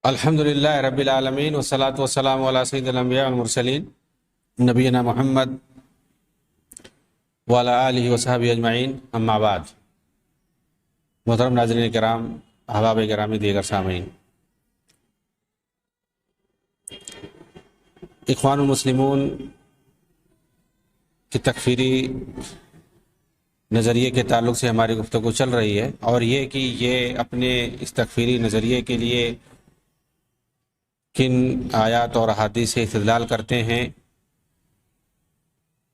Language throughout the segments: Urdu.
الحمدللہ رب العالمین والصلاة والسلام علی سید الانبیاء والمرسلین نبینا محمد وعلی آلہ وصحبہ اجمعین، اما بعد۔ محترم ناظرین کرام، احباب گرامی، دیگر سامعین، اخوان المسلمون کی تکفیری نظریے کے تعلق سے ہماری گفتگو چل رہی ہے، اور یہ کہ یہ اپنے اس تکفیری نظریے کے لیے کن آیات اور احادیث سے استدلال کرتے ہیں،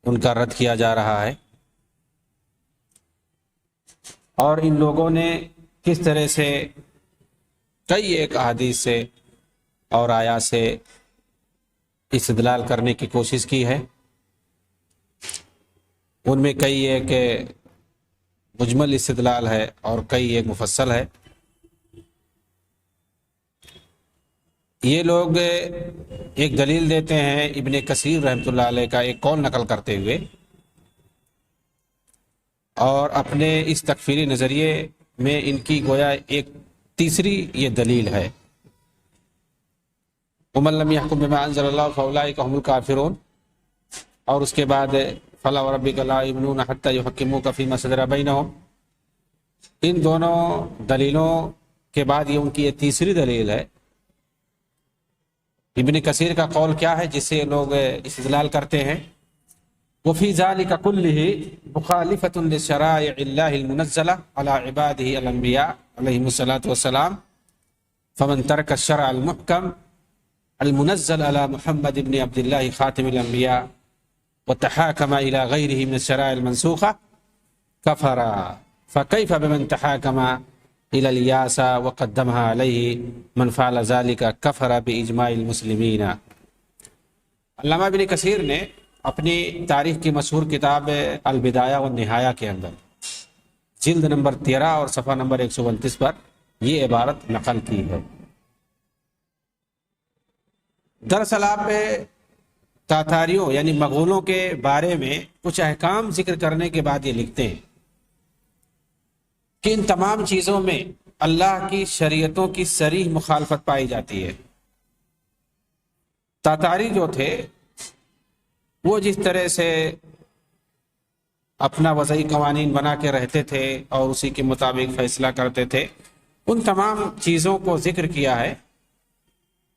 ان کا رد کیا جا رہا ہے، اور ان لوگوں نے کس طرح سے کئی ایک احادیث سے اور آیات سے استدلال کرنے کی کوشش کی ہے۔ ان میں کئی ایک مجمل استدلال ہے اور کئی ایک مفصل ہے۔ یہ لوگ ایک دلیل دیتے ہیں ابن کثیر رحمۃ اللہ علیہ کا ایک قول نقل کرتے ہوئے، اور اپنے اس تکفیری نظریے میں ان کی گویا ایک تیسری یہ دلیل ہے، وَمَن لَّمْ يَحْكُم بِمَا أَنزَلَ اللَّهُ فَأُولَٰئِكَ هُمُ الْكَافِرُونَ، اور اس کے بعد فَلَا وَرَبِّكَ لَا يُؤْمِنُونَ حَتَّىٰ يُحَكِّمُوكَ فِيمَا شَجَرَ بَيْنَهُمْ۔ ان دونوں دلیلوں کے بعد یہ ان کی یہ تیسری دلیل ہے۔ ابن کثیر کا قول کیا ہے جس سے لوگ استدلال کرتے ہیں؟ وفي ذلك كله مخالفة لشرائع الله المنزلة على عباده الأنبياء عليهم الصلاة والسلام، فمن ترك الشرع المحكم المنزل على محمد بن عبد الله خاتم الأنبياء وتحاكم إلى غيره من الشرائع المنسوخة كفر، فكيف بمن تحاكم إلى الياس وقدمها عليه من فعل ذلك كفر بإجماع المسلمين۔ علامہ ابن کثیر نے اپنی تاریخ کی مشہور کتاب البدایہ والنہایہ کے اندر جلد نمبر 13 اور صفحہ نمبر 129 پر یہ عبارت نقل کی ہے۔ دراصل آپ تاتاریوں یعنی مغولوں کے بارے میں کچھ احکام ذکر کرنے کے بعد یہ لکھتے ہیں کہ ان تمام چیزوں میں اللہ کی شریعتوں کی صریح مخالفت پائی جاتی ہے۔ تاتاری جو تھے وہ جس طرح سے اپنا وضعی قوانین بنا کے رہتے تھے اور اسی کے مطابق فیصلہ کرتے تھے، ان تمام چیزوں کو ذکر کیا ہے،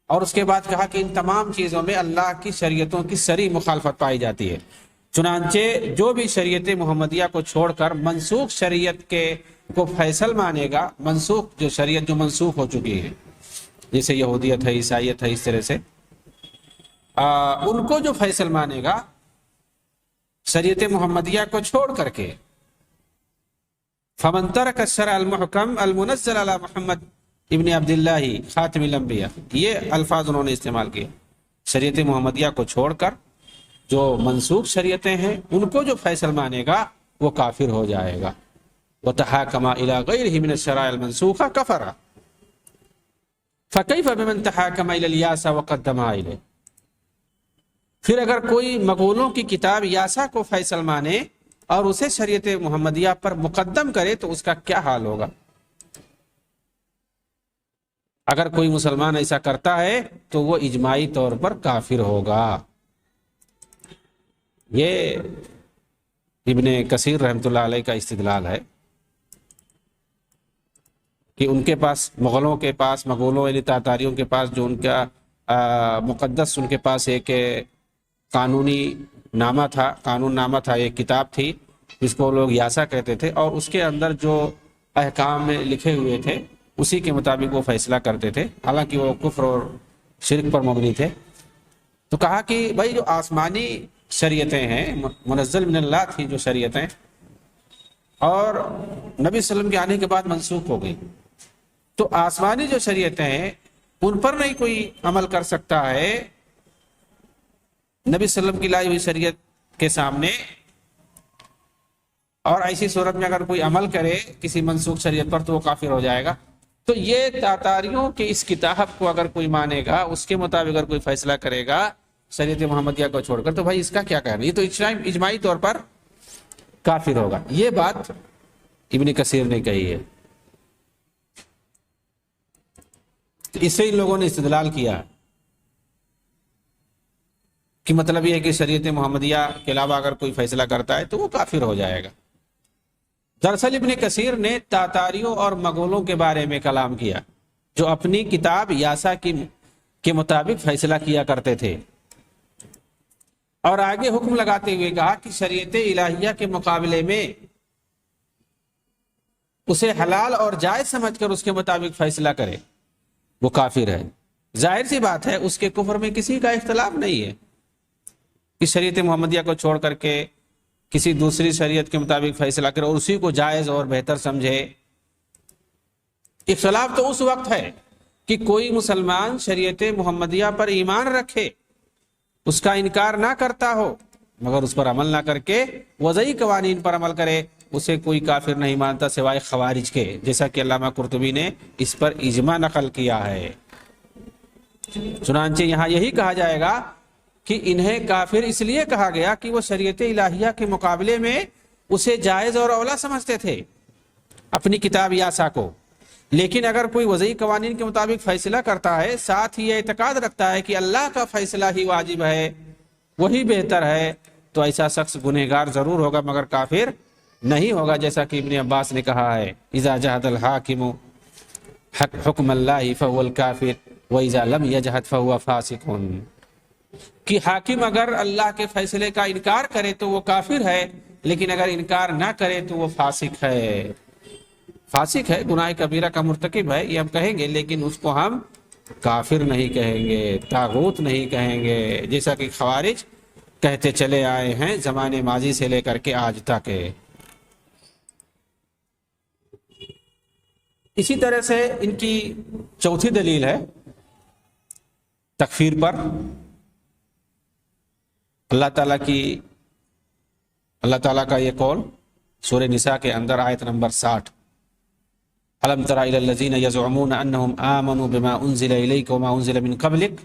اور اس کے بعد کہا کہ ان تمام چیزوں میں اللہ کی شریعتوں کی صریح مخالفت پائی جاتی ہے۔ چنانچہ جو بھی شریعت محمدیہ کو چھوڑ کر منسوخ شریعت کے کو فیصل مانے گا، منسوخ جو شریعت جو منسوخ ہو چکی ہے، جیسے یہودیت ہے، عیسائیت ہے، اس طرح سے ان کو جو فیصل مانے گا شریعت محمدیہ کو چھوڑ کر کے، فمن ترک الشرع المحکم المنزل علی محمد ابن عبداللہ خاتم الانبیاء، یہ الفاظ انہوں نے استعمال کیے، شریعت محمدیہ کو چھوڑ کر جو منسوخ شریعتیں ہیں ان کو جو فیصل مانے گا وہ کافر ہو جائے گا۔ وتحاکم الی غیرہ من الشرائع المنسوخہ کفر، فکیف بمن تحاکم الی الیاس وقدمها الیہ۔ پھر اگر کوئی مغولوں کی کتاب یاسا کو فیصل مانے اور اسے شریعت محمدیہ پر مقدم کرے تو اس کا کیا حال ہوگا؟ اگر کوئی مسلمان ایسا کرتا ہے تو وہ اجماعی طور پر کافر ہوگا۔ یہ ابن کثیر رحمۃ اللہ علیہ کا استدلال ہے کہ ان کے پاس مغولوں یعنی تاتاریوں کے پاس جو ان کا مقدس، ان کے پاس ایک قانون نامہ تھا، ایک کتاب تھی جس کو لوگ یاسا کہتے تھے، اور اس کے اندر جو احکام لکھے ہوئے تھے اسی کے مطابق وہ فیصلہ کرتے تھے، حالانکہ وہ کفر اور شرک پر مبنی تھے۔ تو کہا کہ بھائی جو آسمانی شریعتیں ہیں، منزل من اللہ تھی جو شریعتیں، اور نبی صلی اللہ علیہ وسلم کے آنے کے بعد منسوخ ہو گئی، تو آسمانی جو شریعتیں ہیں ان پر نہیں کوئی عمل کر سکتا ہے نبی صلی اللہ علیہ وسلم کی لائی ہوئی شریعت کے سامنے، اور ایسی صورت میں اگر کوئی عمل کرے کسی منسوخ شریعت پر تو وہ کافر ہو جائے گا۔ تو یہ تاتاریوں کی اس کتاب کو اگر کوئی مانے گا، اس کے مطابق اگر کوئی فیصلہ کرے گا شریعت محمدیہ کو چھوڑ کر، تو بھائی اس کا کیا کہنا، یہ تو اجماعی طور پر کافر ہوگا۔ یہ بات ابن کثیر نے کہی ہے۔ تو اس سے ان لوگوں نے استدلال کیا کہ مطلب یہ ہے کہ شریعت محمدیہ کے علاوہ اگر کوئی فیصلہ کرتا ہے تو وہ کافر ہو جائے گا۔ دراصل ابن کثیر نے تاتاریوں اور مغولوں کے بارے میں کلام کیا جو اپنی کتاب یاسا کے مطابق فیصلہ کیا کرتے تھے، اور آگے حکم لگاتے ہوئے کہا کہ شریعت الہیہ کے مقابلے میں اسے حلال اور جائز سمجھ کر اس کے مطابق فیصلہ کرے وہ کافر ہے۔ ظاہر سی بات ہے اس کے کفر میں کسی کا اختلاف نہیں ہے کہ شریعت محمدیہ کو چھوڑ کر کے کسی دوسری شریعت کے مطابق فیصلہ کرے اور اسی کو جائز اور بہتر سمجھے۔ اختلاف تو اس وقت ہے کہ کوئی مسلمان شریعت محمدیہ پر ایمان رکھے، اس کا انکار نہ کرتا ہو، مگر اس پر عمل نہ کر کے وضعی قوانین پر عمل کرے، اسے کوئی کافر نہیں مانتا سوائے خوارج کے، جیسا کہ علامہ قرطبی نے اس پر اجماع نقل کیا ہے۔ چنانچہ یہاں یہی کہا جائے گا کہ انہیں کافر اس لیے کہا گیا کہ وہ شریعت الہیہ کے مقابلے میں اسے جائز اور اولا سمجھتے تھے، اپنی کتاب یاسا کو، لیکن اگر کوئی وضعی قوانین کے مطابق فیصلہ کرتا ہے، ساتھ ہی یہ اعتقاد رکھتا ہے کہ اللہ کا فیصلہ ہی واجب ہے، وہی بہتر ہے، تو ایسا شخص گنہگار ضرور ہوگا مگر کافر نہیں ہوگا، جیسا کہ ابن عباس نے کہا ہے اذا جحد الحاکم حکم اللہ فهو الکافر واذا لم یجحد فهو فاسق، کہ حاکم اگر اللہ کے فیصلے کا انکار کرے تو وہ کافر ہے، لیکن اگر انکار نہ کرے تو وہ فاسق ہے۔ فاسق ہے، گناہ کبیرہ کا مرتکب ہے، یہ ہم کہیں گے، لیکن اس کو ہم کافر نہیں کہیں گے، طاغوت نہیں کہیں گے، جیسا کہ خوارج کہتے چلے آئے ہیں زمانے ماضی سے لے کر کے آج تک۔ اسی طرح سے ان کی چوتھی دلیل ہے تکفیر پر، اللہ تعالیٰ کا یہ قول سورہ نساء کے اندر آیت نمبر 60، الم تر الی الذین یزعمون انہم آمنوا بما انزل الیک وما انزل من قبلک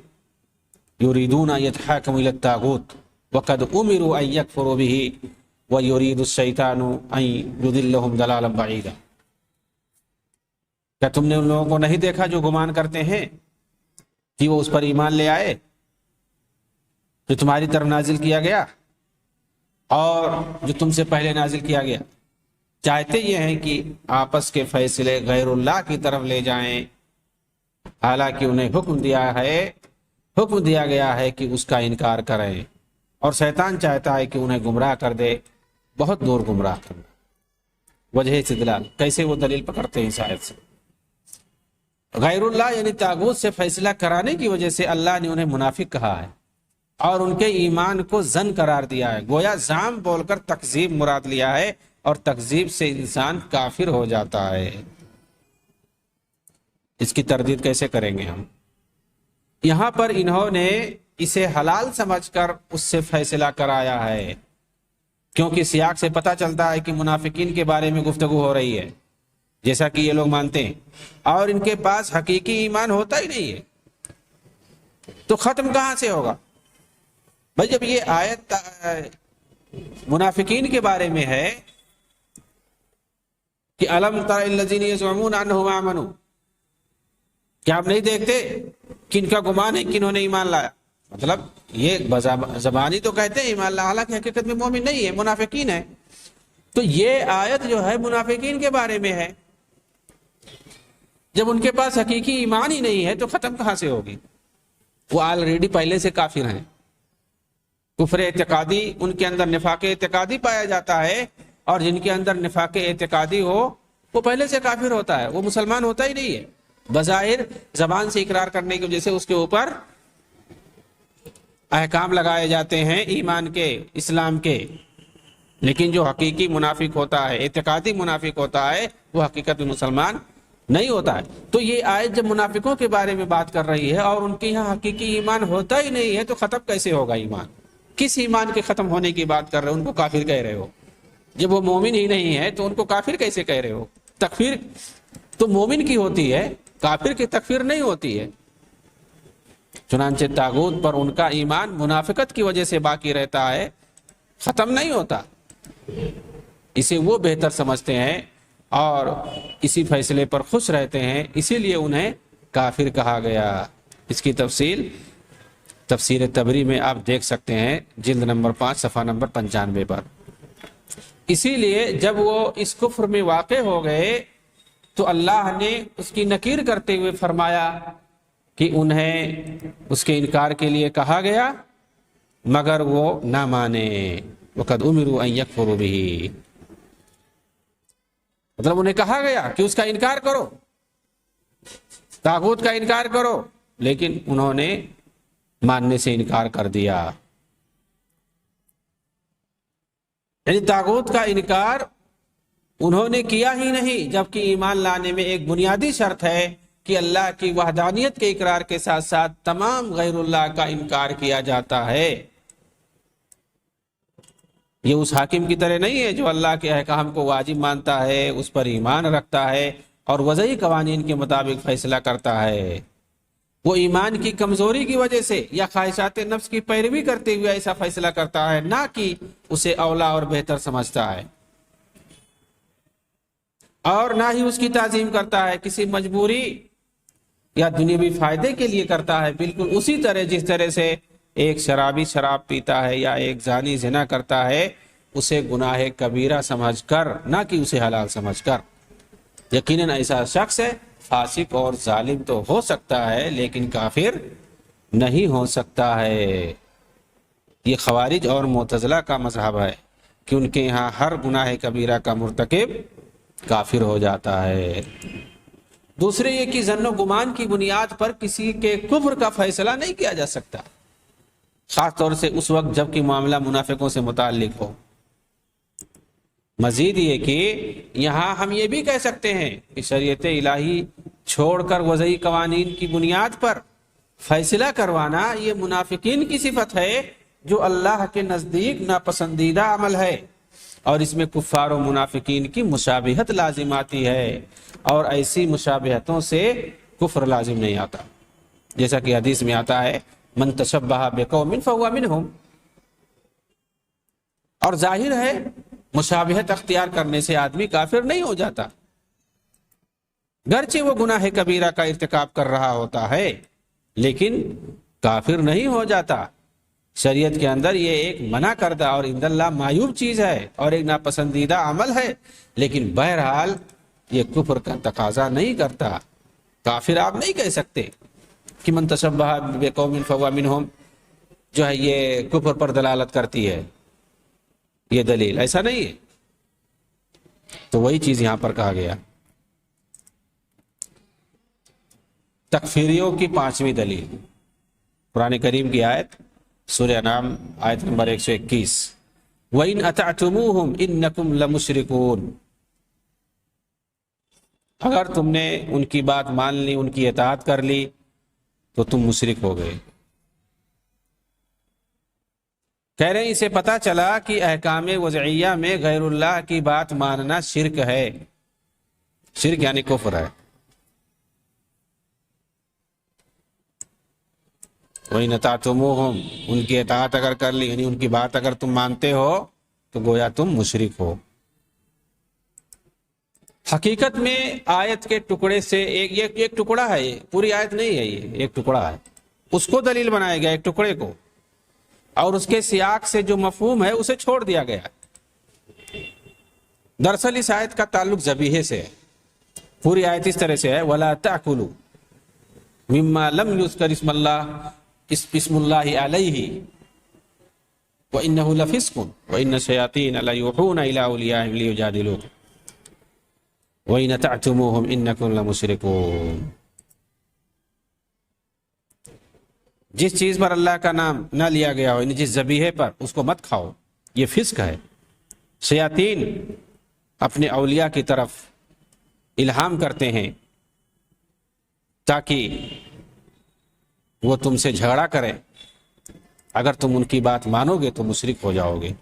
یریدون ان یتحاکموا الی الطاغوت وقد امروا ان یکفروا به ویرید الشیطان ان یضلهم ضلالا بعیدا۔ کیا تم نے ان لوگوں کو نہیں دیکھا جو گمان کرتے ہیں کہ وہ اس پر ایمان لے آئے جو تمہاری طرف نازل کیا گیا اور جو تم سے پہلے نازل کیا گیا، چاہتے یہ ہیں کہ آپس کے فیصلے غیر اللہ کی طرف لے جائیں، حالانکہ انہیں حکم دیا گیا ہے کہ اس کا انکار کریں، اور شیطان چاہتا ہے کہ انہیں گمراہ کر دے، بہت دور گمراہ کرنا۔ وجہ استدلال، کیسے وہ دلیل پکڑتے ہیں اس آیت سے؟ غیر اللہ یعنی طاغوت سے فیصلہ کرانے کی وجہ سے اللہ نے انہیں منافق کہا ہے اور ان کے ایمان کو زن قرار دیا ہے، گویا زعم بول کر تکذیب مراد لیا ہے، اور تکذیب سے انسان کافر ہو جاتا ہے۔ اس کی تردید کیسے کریں گے ہم؟ یہاں پر انہوں نے اسے حلال سمجھ کر اس سے فیصلہ کرایا ہے، کیونکہ سیاق سے پتہ چلتا ہے کہ منافقین کے بارے میں گفتگو ہو رہی ہے، جیسا کہ یہ لوگ مانتے ہیں، اور ان کے پاس حقیقی ایمان ہوتا ہی نہیں ہے، تو ختم کہاں سے ہوگا؟ بھائی جب یہ آیت منافقین کے بارے میں ہے کہ الم تر الذین یزعمون انہم آمنوا، کیا آپ نہیں دیکھتے کہ ان کا گمان ہے کہ انہوں نے ایمان لایا؟ مطلب یہ زبانی تو کہتے ہیں ایمان لایا، حالانکہ حقیقت میں مومن نہیں ہے، منافقین ہے۔ تو یہ آیت جو ہے منافقین کے بارے میں ہے، جب ان کے پاس حقیقی ایمان ہی نہیں ہے تو ختم کہاں سے ہوگی؟ وہ آلریڈی پہلے سے کافر ہیں، کفر اعتقادی، ان کے اندر نفاق اعتقادی پایا جاتا ہے، اور جن کے اندر نفاق اعتقادی ہو وہ پہلے سے کافر ہوتا ہے، وہ مسلمان ہوتا ہی نہیں ہے، بظاہر زبان سے اقرار کرنے کی وجہ سے اس کے اوپر احکام لگائے جاتے ہیں ایمان کے، اسلام کے، لیکن جو حقیقی منافق ہوتا ہے، اعتقادی منافق ہوتا ہے، وہ حقیقت میں مسلمان نہیں ہوتا ہے۔ تو یہ آیت جب منافقوں کے بارے میں بات کر رہی ہے اور ان کے یہاں حقیقی ایمان ہوتا ہی نہیں ہے تو ختم کیسے ہوگا ایمان؟ کس ایمان کے ختم ہونے کی بات کر رہے ہو؟ ان کو کافر کہہ رہے ہو، جب وہ مومن ہی نہیں ہے تو ان کو کافر کیسے کہہ رہے ہو؟ تکفیر تو مومن کی ہوتی ہے، کافر کی تکفیر نہیں ہوتی ہے۔ چنانچہ طاغوت پر ان کا ایمان منافقت کی وجہ سے باقی رہتا ہے، ختم نہیں ہوتا، اسے وہ بہتر سمجھتے ہیں اور اسی فیصلے پر خوش رہتے ہیں، اسی لیے انہیں کافر کہا گیا۔ اس کی تفصیل تفسیر تبری میں آپ دیکھ سکتے ہیں، جلد نمبر 5 صفحہ نمبر 95 پر۔ اسی لیے جب وہ اس کفر میں واقع ہو گئے تو اللہ نے اس کی نکیر کرتے ہوئے فرمایا کہ انہیں اس کے انکار کے لیے کہا گیا مگر وہ نہ مانے۔ وَقَدْ أُمِرُوا أَن يَكْفُرُوا بِهِ، مطلب انہیں کہا گیا کہ اس کا انکار کرو، طاغوت کا انکار کرو، لیکن انہوں نے ماننے سے انکار کر دیا۔ یعنی طاغوت کا انکار انہوں نے کیا ہی نہیں، جبکہ ایمان لانے میں ایک بنیادی شرط ہے کہ اللہ کی وحدانیت کے اقرار کے ساتھ ساتھ تمام غیر اللہ کا انکار کیا جاتا ہے۔ یہ اس حاکم کی طرح نہیں ہے جو اللہ کے احکام کو واجب مانتا ہے، اس پر ایمان رکھتا ہے اور وضعی قوانین کے مطابق فیصلہ کرتا ہے۔ وہ ایمان کی کمزوری کی وجہ سے یا خواہشات نفس کی پیروی کرتے ہوئے ایسا فیصلہ کرتا ہے، نہ کہ اسے اولا اور بہتر سمجھتا ہے، اور نہ ہی اس کی تعظیم کرتا ہے کسی مجبوری یا دنیاوی فائدے کے لیے کرتا ہے، بالکل اسی طرح جس طرح سے ایک شرابی شراب پیتا ہے یا ایک زانی زنا کرتا ہے، اسے گناہ کبیرہ سمجھ کر، نہ کہ اسے حلال سمجھ کر۔ یقیناً ایسا شخص ہے فاسق اور ظالم تو ہو سکتا ہے لیکن کافر نہیں ہو سکتا ہے۔ یہ خوارج اور معتزلہ کا مذہب ہے کہ ان کے ہاں ہر گناہ کبیرہ کا مرتکب کافر ہو جاتا ہے۔ دوسرے یہ کہ ظن و گمان کی بنیاد پر کسی کے کفر کا فیصلہ نہیں کیا جا سکتا، خاص طور سے اس وقت جب کہ معاملہ منافقوں سے متعلق ہو۔ مزید یہ کہ یہاں ہم یہ بھی کہہ سکتے ہیں کہ شریعت الہی چھوڑ کر وضعی قوانین کی بنیاد پر فیصلہ کروانا یہ منافقین کی صفت ہے جو اللہ کے نزدیک ناپسندیدہ عمل ہے، اور اس میں کفار و منافقین کی مشابہت لازم آتی ہے، اور ایسی مشابہتوں سے کفر لازم نہیں آتا، جیسا کہ حدیث میں آتا ہے من تشبہ بقوم فہو منہم۔ اور ظاہر ہے مشابہت اختیار کرنے سے آدمی کافر نہیں ہو جاتا، گرچہ وہ گناہ کبیرہ کا ارتکاب کر رہا ہوتا ہے لیکن کافر نہیں ہو جاتا۔ شریعت کے اندر یہ ایک منع کردہ اور عند اللہ معیوب چیز ہے اور ایک ناپسندیدہ عمل ہے، لیکن بہرحال یہ کفر کا تقاضا نہیں کرتا۔ کافر آپ نہیں کہہ سکتے کہ من تشبہ بقوم فہو منہم جو ہے یہ کفر پر دلالت کرتی ہے، یہ دلیل ایسا نہیں ہے۔ تو وہی چیز یہاں پر کہا گیا۔ تکفیریوں کی 5ویں دلیل قرآن کریم کی آیت سورہ انعام آیت نمبر 121، وَإِنْ أَطَعْتُمُوهُمْ إِنَّكُمْ لَمُشْرِكُونَ، اگر تم نے ان کی بات مان لی، ان کی اطاعت کر لی تو تم مشرک ہو گئے۔ کہہ رہے ہیں اسے پتہ چلا کہ احکام وضعیہ میں غیر اللہ کی بات ماننا شرک ہے، شرک یعنی کفر ہے۔ وَإِنْ أَطَعْتُمُوهُمْ، ان کی اطاعت اگر کر لی یعنی ان کی بات اگر تم مانتے ہو تو گویا تم مشرک ہو۔ حقیقت میں آیت کے ٹکڑے سے ایک ٹکڑا ہے، یہ پوری آیت نہیں ہے، یہ ایک ٹکڑا ہے، اس کو دلیل بنایا گیا ایک ٹکڑے کو، اور اس کے سیاق سے جو مفہوم ہے اسے چھوڑ دیا گیا۔ دراصل اس آیت کا تعلق ذبیحے سے ہے۔ پوری آیت اس طرح سے ہے وَلَا تَأْكُلُوا مِمَّا لَمْ يُذْكَرِ اسْمُ اللَّهِ عَلَيْهِ وَإِنَّهُ لَفِسْقٌ وَإِنَّ الشَّيَاطِينَ لَيُوحُونَ إِلَىٰ أَوْلِيَائِهِمْ لِيُجَادِلُوكُمْ وَإِنْ أَطَعْتُمُوهُمْ إِنَّكُمْ لَمُشْرِكُونَ۔ جس چیز پر اللہ کا نام نہ لیا گیا ہو، یعنی جس ذبیحے پر، اس کو مت کھاؤ، یہ فسق ہے۔ شیاطین اپنے اولیاء کی طرف الہام کرتے ہیں تاکہ وہ تم سے جھگڑا کریں، اگر تم ان کی بات مانو گے تو مشرک ہو جاؤ گے۔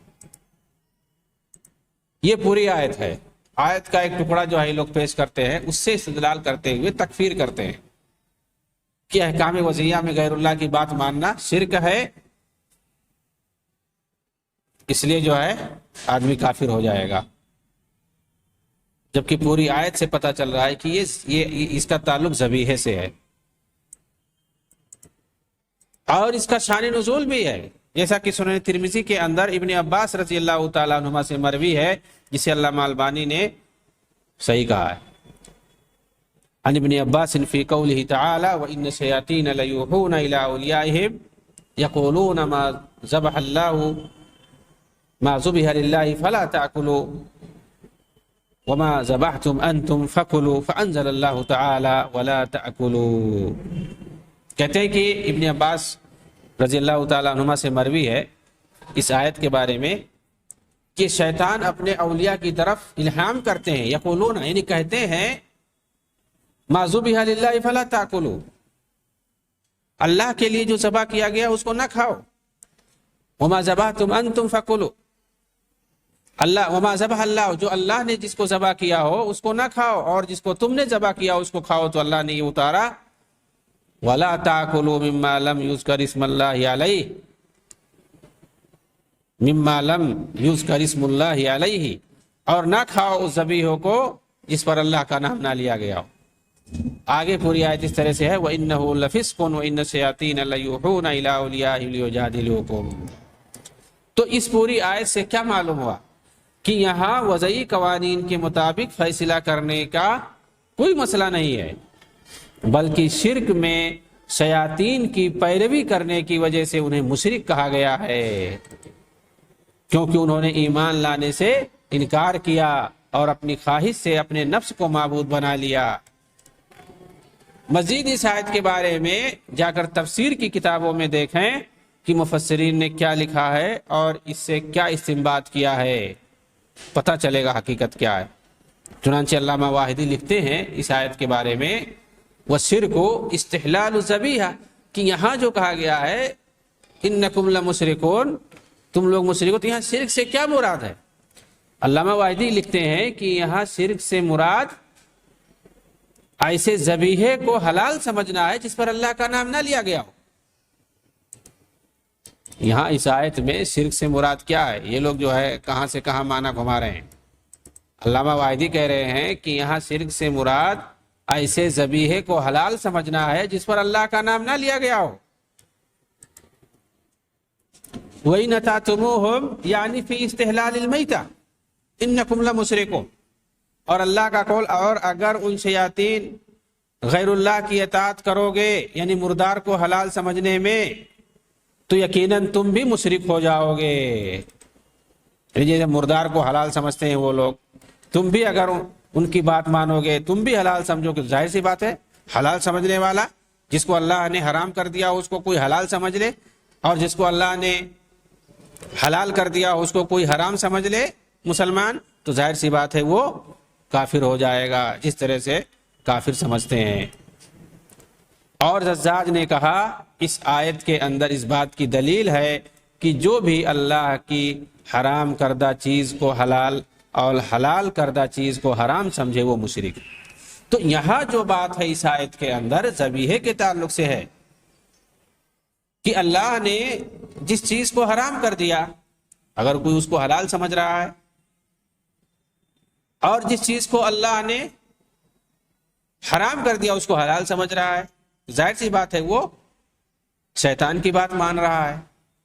یہ پوری آیت ہے۔ آیت کا ایک ٹکڑا جو ہے لوگ پیش کرتے ہیں، اس سے استدلال کرتے ہوئے تکفیر کرتے ہیں کہ احکام وضعیہ میں غیر اللہ کی بات ماننا شرک ہے، اس لیے جو ہے آدمی کافر ہو جائے گا، جبکہ پوری آیت سے پتہ چل رہا ہے کہ یہ اس کا تعلق ذبیحے سے ہے۔ اور اس کا شان نزول بھی ہے، جیسا کہ سنن ترمذی کے اندر ابن عباس رضی اللہ تعالیٰ عنہما سے مروی ہے، جسے علامہ البانی نے صحیح کہا ہے۔ عن ابن عباس فی قولہ تعالی وَإِنَّ الشَّيَاطِينَ لَيُوحُونَ إِلَىٰ أَوْلِيَائِهِمْ يَقُولُونَ مَا ذُبِحَ لِلَّهِ فَلَا تَأْكُلُوا وَمَا ذَبَحْتُمْ أَنْتُمْ فَكُلُوا فَأَنزَلَ اللَّهُ تَعَالَى وَلَا تَأْكُلُوا۔ کہتے ہیں کہ ابن عباس رضی اللہ تعالیٰ عنہما سے مروی ہے اس آیت کے بارے میں کہ شیطان اپنے اولیاء کی طرف الہام کرتے ہیں، یقولون یعنی کہتے ہیں ما ذبح للہ فلا تاکلوا، اللہ کے لیے جو ذبح کیا گیا اس کو نہ کھاؤ، وما ذبحتم انتم فکلوا، اللہ وما ذبح اللہ، جو اللہ نے جس کو ذبح کیا ہو اس کو نہ کھاؤ، اور جس کو تم نے ذبح کیا اس کو کھاؤ۔ تو اللہ نے یہ اتارا ولا تاکلوا مما لم یذکر اسم اللہ علیہ، مما لم یذکر اسم اللہ علیہ، اور نہ کھاؤ اس ذبیحہ کو جس پر اللہ کا نام نہ لیا گیا ہو۔ آگے پوری آیت اس طرح سے ہے وَإِنَّهُ لَفِسْقٌ وَإِنَّ الشَّيَاطِينَ لَيُوحُونَ إِلَىٰ أَوْلِيَائِهِمْ لِيُجَادِلُوكُمْ۔ تو اس پوری آیت سے کیا معلوم ہوا کہ یہاں وضعی قوانین کے مطابق فیصلہ کرنے کا کوئی مسئلہ نہیں ہے، بلکہ شرک میں شیاطین کی پیروی کرنے کی وجہ سے انہیں مشرک کہا گیا ہے، کیونکہ انہوں نے ایمان لانے سے انکار کیا اور اپنی خواہش سے اپنے نفس کو معبود بنا لیا۔ مزید اس آیت کے بارے میں جا کر تفسیر کی کتابوں میں دیکھیں کہ مفسرین نے کیا لکھا ہے اور اس سے کیا استنباط کیا ہے، پتہ چلے گا حقیقت کیا ہے۔ چنانچہ علامہ واحدی لکھتے ہیں اس آیت کے بارے میں وَالشِّرْكُ اسْتِحْلَالُ الذَّبِیحَہ، کہ یہاں جو کہا گیا ہے اِنَّکُمْ لَمُشْرِکُونَ، تم لوگ مشرک ہو، تو یہاں شرک سے کیا مراد ہے؟ علامہ واحدی لکھتے ہیں کہ یہاں شرک سے مراد ایسے ذبیحے کو حلال سمجھنا ہے جس پر اللہ کا نام نہ لیا گیا ہو۔ یہاں اس آیت میں شرک سے مراد کیا ہے؟ یہ لوگ جو ہے کہاں سے کہاں معنی گھما رہے ہیں۔ علامہ واحدی کہہ رہے ہیں کہ یہاں شرک سے مراد ایسے ذبیحے کو حلال سمجھنا ہے جس پر اللہ کا نام نہ لیا گیا ہو۔ وَإِنْ أَطَعْتُمُوهُمْ یعنی فی استحلال المیتہ انکم لمشرکون، اور اللہ کا قول اور اگر ان شیاطین غیر اللہ کی اطاعت کرو گے یعنی مردار کو حلال سمجھنے میں تو یقیناً تم بھی مشرک ہو جاؤ گے۔ جیسے مردار کو حلال سمجھتے ہیں وہ لوگ، تم بھی اگر ان کی بات مانو گے تم بھی حلال سمجھو گے، ظاہر سی بات ہے حلال سمجھنے والا جس کو اللہ نے حرام کر دیا اس کو کوئی حلال سمجھ لے، اور جس کو اللہ نے حلال کر دیا اس کو کوئی حرام سمجھ لے مسلمان، تو ظاہر سی بات ہے وہ کافر ہو جائے گا، جس طرح سے کافر سمجھتے ہیں۔ اور زجاج نے کہا اس آیت کے اندر اس بات کی دلیل ہے کہ جو بھی اللہ کی حرام کردہ چیز کو حلال اور حلال کردہ چیز کو حرام سمجھے وہ مشرک۔ تو یہاں جو بات ہے اس آیت کے اندر ذبیحے کے تعلق سے ہے کہ اللہ نے جس چیز کو حرام کر دیا اگر کوئی اس کو حلال سمجھ رہا ہے، اور جس چیز کو اللہ نے حرام کر دیا اس کو حلال سمجھ رہا ہے، ظاہر سی بات ہے وہ شیطان کی بات مان رہا ہے،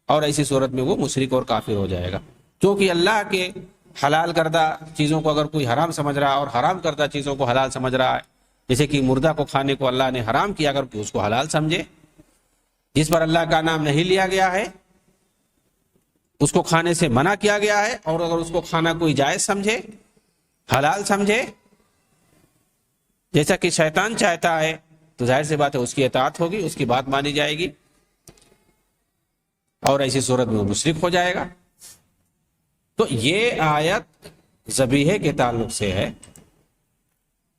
اور ایسی صورت میں وہ مشرک اور کافر ہو جائے گا۔ کیونکہ اللہ کے حلال کردہ چیزوں کو اگر کوئی حرام سمجھ رہا ہے اور حرام کردہ چیزوں کو حلال سمجھ رہا ہے، جیسے کہ مردہ کو کھانے کو اللہ نے حرام کیا اگر کوئی اس کو حلال سمجھے، جس پر اللہ کا نام نہیں لیا گیا ہے اس کو کھانے سے منع کیا گیا ہے، اور اگر اس کو کھانا کوئی جائز سمجھے حلال سمجھے جیسا کہ شیطان چاہتا ہے، تو ظاہر سی بات ہے اس کی اطاعت ہوگی، اس کی بات مانی جائے گی، اور ایسی صورت میں وہ مشرک ہو جائے گا۔ تو یہ آیت ذبیحے کے تعلق سے ہے،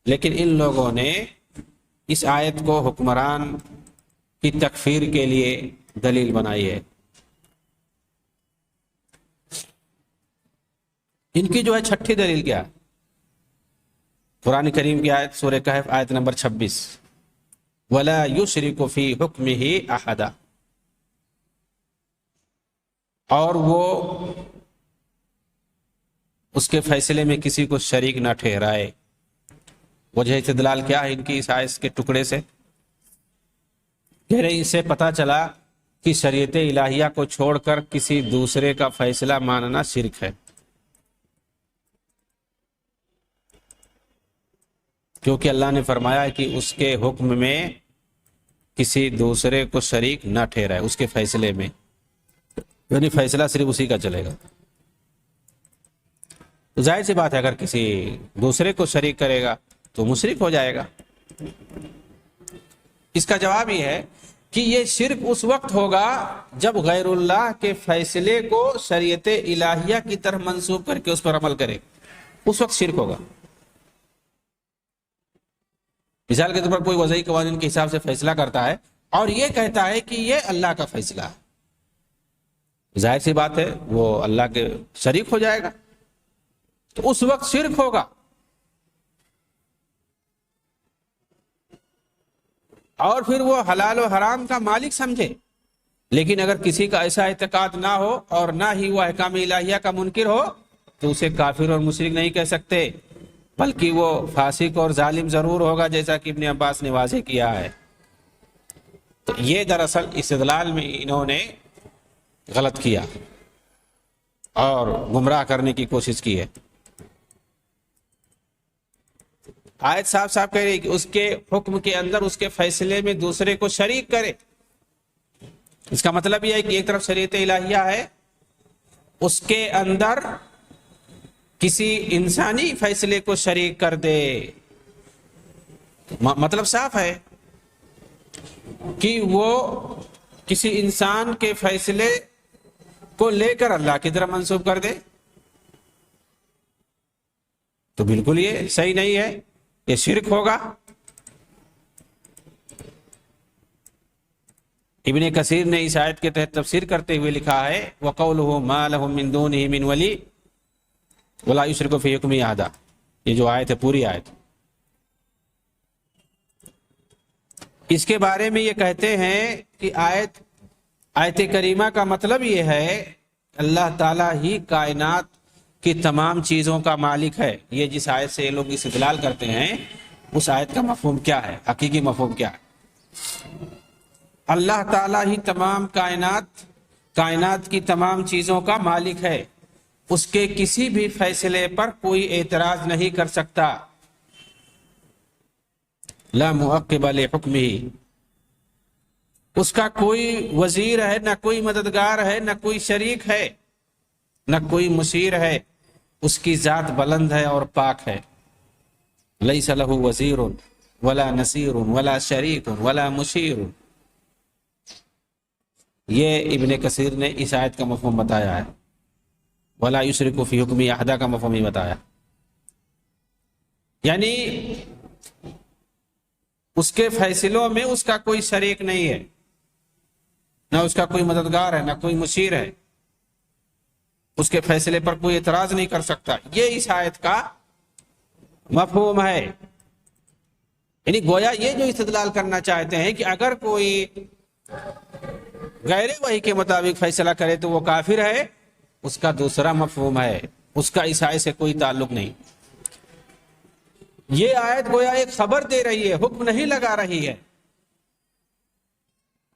لیکن ان لوگوں نے اس آیت کو حکمران کی تکفیر کے لیے دلیل بنائی ہے۔ ان کی جو ہے چھٹی دلیل کیا ہے؟ قرآن کریم کی آیت سورہ کہف آیت نمبر 26 وَلَا يُشْرِكُ فِي حُكْمِهِ أَحَدًا، اور وہ اس کے فیصلے میں کسی کو شریک نہ ٹھہرائے۔ وجہ استدلال کیا ہے ان کی اس آیت کے ٹکڑے سے؟ کہہ رہے اس سے پتہ چلا کہ شریعت الہیہ کو چھوڑ کر کسی دوسرے کا فیصلہ ماننا شرک ہے، کیونکہ اللہ نے فرمایا ہے کہ اس کے حکم میں کسی دوسرے کو شریک نہ ٹھہرائے، اس کے فیصلے میں، یعنی فیصلہ صرف اسی کا چلے گا۔ تو ظاہر سی بات ہے اگر کسی دوسرے کو شریک کرے گا تو مشرک ہو جائے گا۔ اس کا جواب یہ ہے کہ یہ شرک اس وقت ہوگا جب غیر اللہ کے فیصلے کو شریعت الہیہ کی طرف منسوب کر کے اس پر عمل کرے، اس وقت شرک ہوگا۔ مثال کے طور پر کوئی وضعی قوانین کے حساب سے فیصلہ کرتا ہے اور یہ کہتا ہے کہ یہ اللہ کا فیصلہ ہے، ظاہر سی بات ہے وہ اللہ کے شریک ہو جائے گا، تو اس وقت شرک ہوگا۔ اور پھر وہ حلال و حرام کا مالک سمجھے، لیکن اگر کسی کا ایسا اعتقاد نہ ہو اور نہ ہی وہ احکام الہیہ کا منکر ہو تو اسے کافر اور مشرک نہیں کہہ سکتے، بلکہ وہ فاسق اور ظالم ضرور ہوگا، جیسا کہ ابن عباس نے واضح کیا ہے۔ تو یہ دراصل استدلال میں انہوں نے غلط کیا اور گمراہ کرنے کی کوشش کی ہے۔ آیت صاف صاف کہہ رہی کہ اس کے حکم کے اندر اس کے فیصلے میں دوسرے کو شریک کرے۔ اس کا مطلب یہ ہے کہ ایک طرف شریعت الہیہ ہے، اس کے اندر کسی انسانی فیصلے کو شریک کر دے، مطلب صاف ہے کہ وہ کسی انسان کے فیصلے کو لے کر اللہ کی طرف منسوب کر دے، تو بالکل یہ صحیح نہیں ہے، یہ شرک ہوگا۔ ابن کثیر نے اس آیت کے تحت تفسیر کرتے ہوئے لکھا ہے وَقَوْلُهُ مَا لَهُم مِّن دُونِهِ مِّن وَلِيٍّ وَلَا يُشْرِكُ فِي حُكْمِهِ أَحَدًا، یہ جو آیت ہے پوری آیت، اس کے بارے میں یہ کہتے ہیں کہ آیت کریمہ کا مطلب یہ ہے اللہ تعالیٰ ہی کائنات کی تمام چیزوں کا مالک ہے۔ یہ جس آیت سے یہ لوگ استدلال کرتے ہیں اس آیت کا مفہوم کیا ہے، حقیقی مفہوم کیا ہے؟ اللہ تعالیٰ ہی تمام کائنات کی تمام چیزوں کا مالک ہے، اس کے کسی بھی فیصلے پر کوئی اعتراض نہیں کر سکتا۔ لا معقب لحکمہ، اس کا کوئی وزیر ہے، نہ کوئی مددگار ہے، نہ کوئی شریک ہے، نہ کوئی مشیر ہے، اس کی ذات بلند ہے اور پاک ہے۔ لیس لہ وزیر ولا نصیر ولا شریک ولا مشیر، یہ ابن کثیر نے اس آیت کا مفہوم بتایا ہے۔ ولا یشرک فی حکمہ احدا کا مفہوم ہی بتایا، یعنی اس کے فیصلوں میں اس کا کوئی شریک نہیں ہے، نہ اس کا کوئی مددگار ہے، نہ کوئی مشیر ہے، اس کے فیصلے پر کوئی اعتراض نہیں کر سکتا۔ یہ اس آیت کا مفہوم ہے، یعنی گویا یہ جو استدلال کرنا چاہتے ہیں کہ اگر کوئی غیر وحی کے مطابق فیصلہ کرے تو وہ کافر ہے، اس کا دوسرا مفہوم ہے، اس کا اس آیت سے کوئی تعلق نہیں۔ یہ آیت گویا ایک خبر دے رہی ہے، حکم نہیں لگا رہی ہے،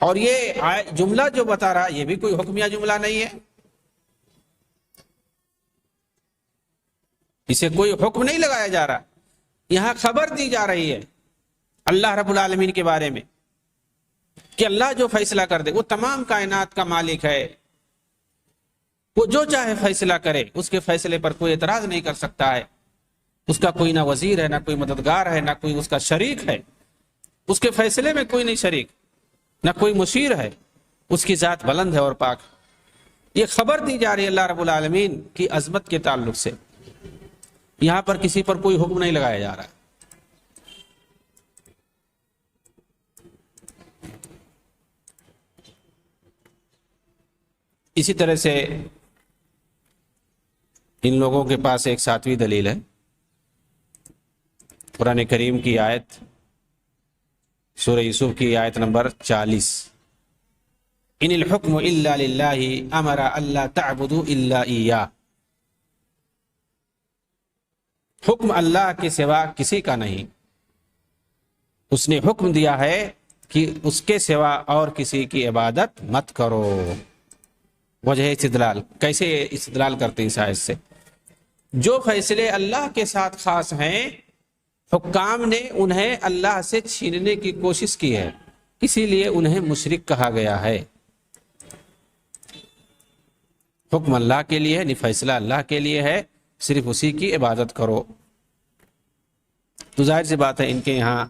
اور یہ جملہ جو بتا رہا یہ بھی کوئی حکمیہ جملہ نہیں ہے، اسے کوئی حکم نہیں لگایا جا رہا، یہاں خبر دی جا رہی ہے اللہ رب العالمین کے بارے میں کہ اللہ جو فیصلہ کر دے، وہ تمام کائنات کا مالک ہے، وہ جو چاہے فیصلہ کرے، اس کے فیصلے پر کوئی اعتراض نہیں کر سکتا ہے، اس کا کوئی نہ وزیر ہے، نہ کوئی مددگار ہے، نہ کوئی اس کا شریک ہے، اس کے فیصلے میں کوئی نہیں شریک، نہ کوئی مشیر ہے، اس کی ذات بلند ہے اور پاک۔ یہ خبر دی جا رہی ہے اللہ رب العالمین کی عظمت کے تعلق سے، یہاں پر کسی پر کوئی حکم نہیں لگایا جا رہا۔ اسی طرح سے ان لوگوں کے پاس ایک ساتویں دلیل ہے، قرآن کریم کی آیت سورہ یوسف کی آیت نمبر 40، ان الحکم الا للہ امر الا تعبدوا الا ایاہ، حکم اللہ کے سوا کسی کا نہیں، اس نے حکم دیا ہے کہ اس کے سوا اور کسی کی عبادت مت کرو۔ وجہ استدلال، کیسے استدلال کرتے ہیں اس آیت سے؟ جو فیصلے اللہ کے ساتھ خاص ہیں حکام نے انہیں اللہ سے چھیننے کی کوشش کی ہے، اسی لیے انہیں مشرک کہا گیا ہے۔ حکم اللہ کے لیے ہے، فیصلہ اللہ کے لیے ہے، صرف اسی کی عبادت کرو۔ تو ظاہر سی بات ہے ان کے یہاں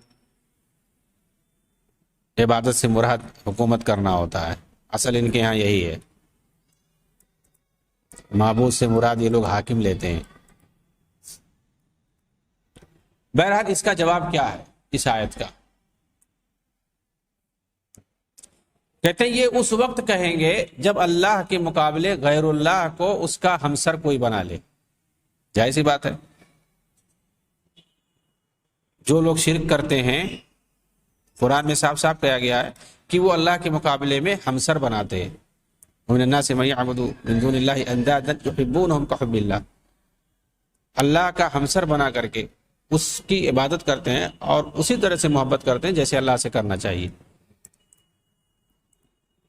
عبادت سے مراد حکومت کرنا ہوتا ہے، اصل ان کے یہاں یہی ہے، معبود سے مراد یہ لوگ حاکم لیتے ہیں۔ بہرحال اس کا جواب کیا ہے اس آیت کا؟ کہتے ہیں یہ اس وقت کہیں گے جب اللہ کے مقابلے غیر اللہ کو اس کا ہمسر کوئی بنا لے۔ ظاہر سی بات ہے، جو لوگ شرک کرتے ہیں قرآن میں صاف صاف کہا گیا ہے کہ وہ اللہ کے مقابلے میں ہمسر بناتے ہیں۔ ومن الناس من يعبد من دون الله اندادا يحبونهم كحب الله، اللہ کا ہمسر بنا کر کے اس کی عبادت کرتے ہیں اور اسی طرح سے محبت کرتے ہیں جیسے اللہ سے کرنا چاہیے۔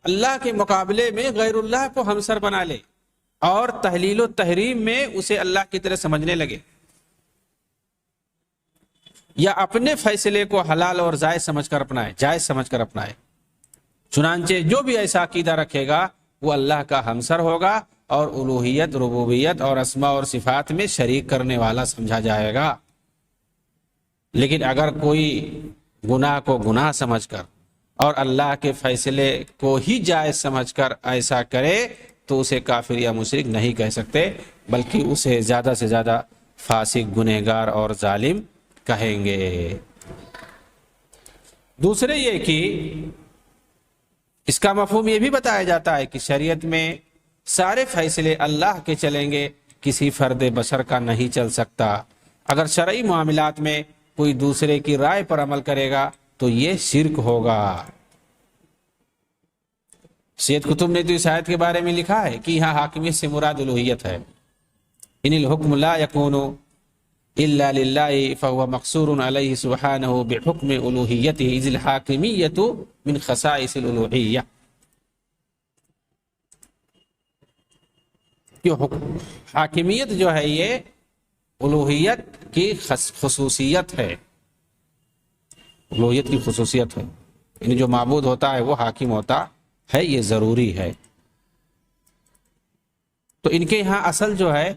اللہ کے مقابلے میں غیر اللہ کو ہمسر بنا لے اور تحلیل و تحریم میں اسے اللہ کی طرح سمجھنے لگے، یا اپنے فیصلے کو حلال اور جائز سمجھ کر اپنائے۔ چنانچہ جو بھی ایسا عقیدہ رکھے گا وہ اللہ کا ہمسر ہوگا اور الوہیت، ربوبیت اور اسماء اور صفات میں شریک کرنے والا سمجھا جائے گا۔ لیکن اگر کوئی گناہ کو گناہ سمجھ کر اور اللہ کے فیصلے کو ہی جائز سمجھ کر ایسا کرے تو اسے کافر یا مشرک نہیں کہہ سکتے، بلکہ اسے زیادہ سے زیادہ فاسق، گنہگار اور ظالم کہیں گے۔ دوسرے یہ کہ اس کا مفہوم یہ بھی بتایا جاتا ہے کہ شریعت میں سارے فیصلے اللہ کے چلیں گے، کسی فرد بشر کا نہیں چل سکتا۔ اگر شرعی معاملات میں کوئی دوسرے کی رائے پر عمل کرے گا تو یہ شرک ہوگا۔ سید قطب نے تو اس آیت کے بارے میں لکھا ہے کہ یہاں حاکمیت سے مراد الوہیت ہے۔ ان الحکم لا یکون الا للہ فهو مقصور علیہ سبحانہ بحکم الوہیتہ اذ الحاکمیت من خصائص الالوہیہ۔ حاکمیت جو ہے یہ الوہیت کی خصوصیت ہے، الوہیت کی خصوصیت ہے، یعنی جو معبود ہوتا ہے وہ حاکم ہوتا ہے، یہ ضروری ہے۔ تو ان کے یہاں اصل جو ہے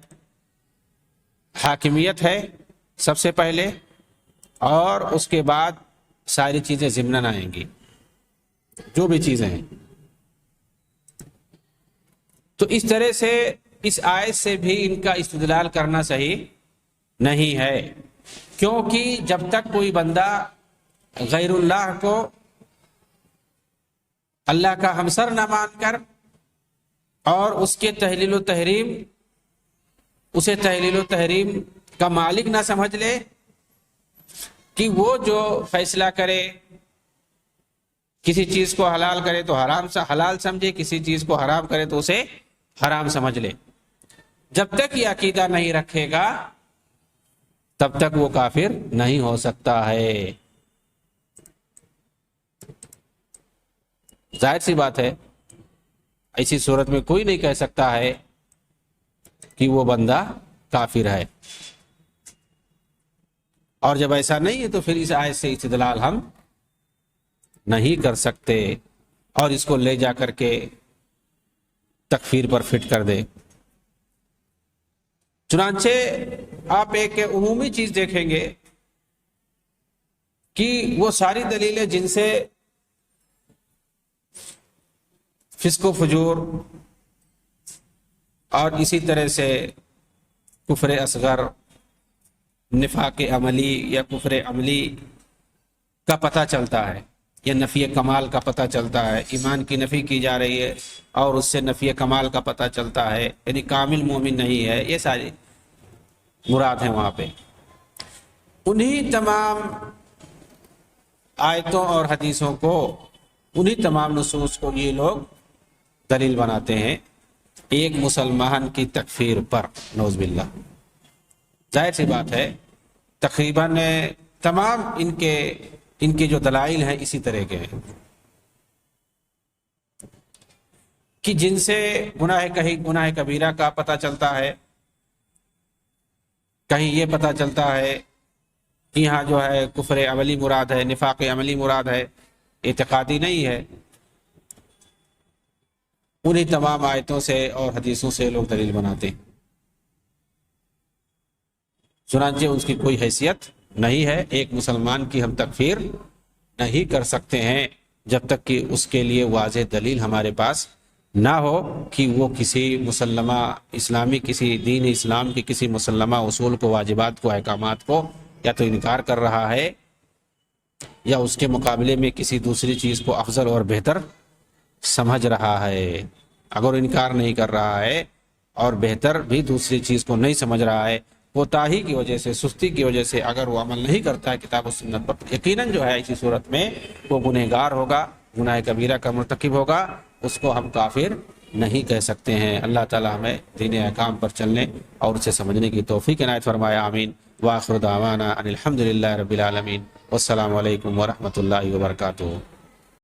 حاکمیت ہے سب سے پہلے، اور اس کے بعد ساری چیزیں ضمناً آئیں گی، جو بھی چیزیں ہیں۔ تو اس طرح سے اس آیت سے بھی ان کا استدلال کرنا صحیح نہیں ہے، کیونکہ جب تک کوئی بندہ غیر اللہ کو اللہ کا ہمسر نہ مان کر اور اس کے تحلیل و تحریم، اسے تحلیل و تحریم کا مالک نہ سمجھ لے کہ وہ جو فیصلہ کرے، کسی چیز کو حلال کرے تو حلال سمجھے، کسی چیز کو حرام کرے تو اسے حرام سمجھ لے، جب تک یہ عقیدہ نہیں رکھے گا تب تک وہ کافر نہیں ہو سکتا ہے۔ ظاہر سی بات ہے، ایسی صورت میں کوئی نہیں کہہ سکتا ہے کہ وہ بندہ کافر ہے، اور جب ایسا نہیں ہے تو پھر اس آیت سے استدلال ہم نہیں کر سکتے اور اس کو لے جا کر کے تکفیر پر فٹ کر دے۔ چنانچہ آپ ایک عمومی چیز دیکھیں گے کہ وہ ساری دلیلیں جن سے فسق و فجور اور اسی طرح سے کفر اصغر، نفاق عملی یا کفر عملی کا پتہ چلتا ہے، یا نفی کمال کا پتہ چلتا ہے، ایمان کی نفی کی جا رہی ہے اور اس سے نفی کمال کا پتہ چلتا ہے، یعنی کامل مومن نہیں ہے، یہ ساری مراد ہیں وہاں پہ۔ انہی تمام آیتوں اور حدیثوں کو، انہی تمام نصوص کو یہ لوگ دلیل بناتے ہیں ایک مسلمان کی تکفیر پر، نعوذ باللہ۔ ظاہر سی بات ہے تقریباً تمام ان کے ان کے جو دلائل ہیں اسی طرح کے ہیں کہ جن سے گناہ کبیرہ کا پتہ چلتا ہے، کہیں یہ پتہ چلتا ہے کہ یہاں جو ہے کفر عملی مراد ہے، نفاق عملی مراد ہے، اعتقادی نہیں ہے، انہی تمام آیتوں سے اور حدیثوں سے لوگ دلیل بناتے ہیں، چنانچہ اس کی کوئی حیثیت نہیں ہے۔ ایک مسلمان کی ہم تکفیر نہیں کر سکتے ہیں جب تک کہ اس کے لیے واضح دلیل ہمارے پاس نہ ہو کہ وہ کسی مسلمہ اسلامی، کسی دین اسلام کی کسی مسلمہ اصول کو، واجبات کو، احکامات کو یا تو انکار کر رہا ہے یا اس کے مقابلے میں کسی دوسری چیز کو افضل اور بہتر سمجھ رہا ہے۔ اگر انکار نہیں کر رہا ہے اور بہتر بھی دوسری چیز کو نہیں سمجھ رہا ہے، کوتاہی کی وجہ سے، سستی کی وجہ سے اگر وہ عمل نہیں کرتا ہے کتاب و سنت پر، یقیناً جو ہے اسی صورت میں وہ گنہگار ہوگا، گناہ کبیرہ کا مرتکب ہوگا، اس کو ہم کافر نہیں کہہ سکتے ہیں۔ اللہ تعالی ہمیں دین احکام پر چلنے اور اسے سمجھنے کی توفیق عنایت فرمائے، آمین۔ وآخر دعوانا ان الحمد للہ رب العالمین، والسلام علیکم ورحمۃ اللہ وبرکاتہ۔